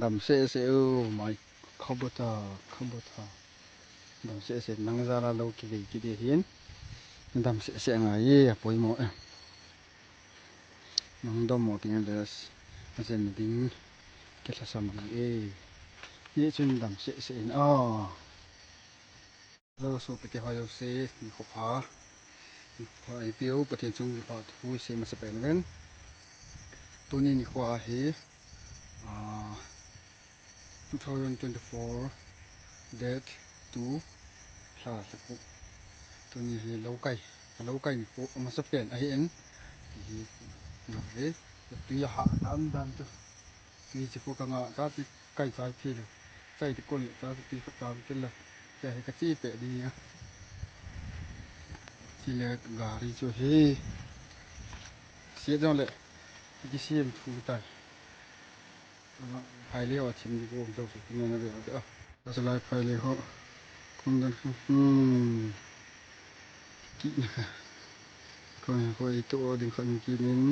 Dam CSU mai khobota dam CS nangzara lo kide hin dam CS ngai apoi mo nang dom mo tin das asen ding ke sa sam ye chun dam CS in lo so pete hayo se ni khopa ai piu patin chung pa thu se ma se pen ren tuni ni khwa he 2024 date 2 sa sapu tuni hi lo kai ni ko ma sa pen ai en hi na he tu ya ha dan tu ni chi ko ka nga ka ti kai sai phi le sai ti ko le ta ti ka ta ti la ya he ka chi pe di ya chi le ga ri chu he sie dong le ki siem thu ta hai le wa chim di ko do su ni na le da sa lai phai le ho kum dan ki ko itu din khan ki nin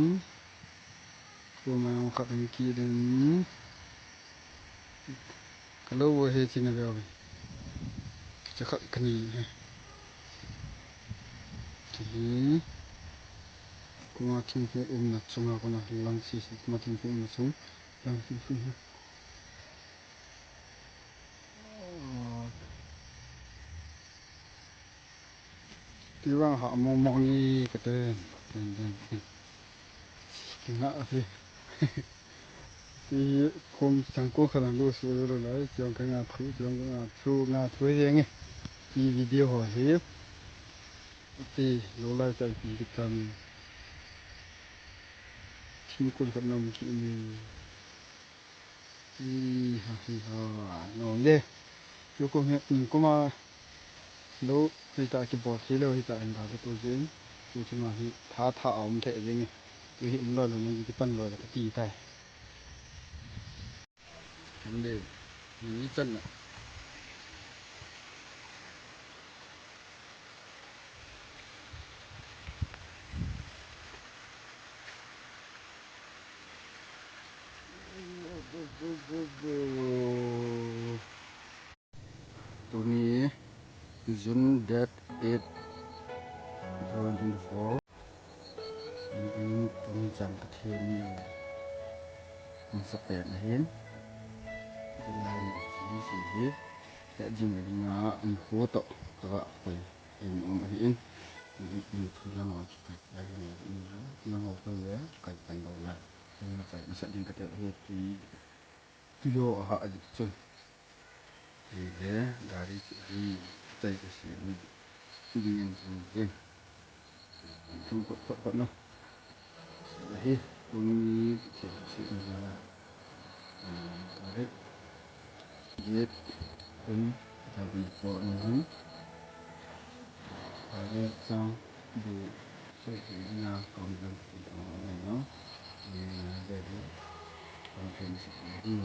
ko ma khan ki din kalau wo he chin na beจะขัดกันนี่ที่กูมาทิ้งให้นัดส่งกูนะลังสิมาทิ้งให้นัดส่งลังสิที่ว่าหามองนี่ก็เต้นกินละสิที่คงสังกูขนาดรู้สึกเลยจงกันงาทุจงกันงาทุงาทุยังไงมีวิดีโอเห็นที่โลไลใจปีกันที่คนคนนั้นที่ฮะน้องเด้ยกเห็นก็มาโลที่ตาคีย์บอร์ดที่เราที่ตาอันตาตัวจริงตัวที่มาที่ท้าเอามันเทจริงตัวเห็นลอยลงมันที่ปั้นลอยแล้วก็ตีได้อันเด้นี่จันน่ะตัวนี้จุนเด็ด2024นี่ตัวนี้จังกระเทียมอยู่มันสเปนเห็นเป็นลายสีแต่จริงๆงาอันโคตรก็ไปเองเองนี่ทุลังเอาไปอะไรนี่ลังเอาไปเลยไก่ไปเราละนี่ใส่มันสั่นกระเทียมเห็ดที่โยหะจุนนี่เด้ดาริที่ใจกระเสียนี่ยิงเองทุกคนเนาะเฮ้ยตรงนี้เสียสิ่งอะไรอะไรเย็ดเป็นจะเป็นพวกนี้อะไรจังดูใส่หน้ากองกันตรงนี้เนาะนี่เด็ดความเป็นสิ่งนี้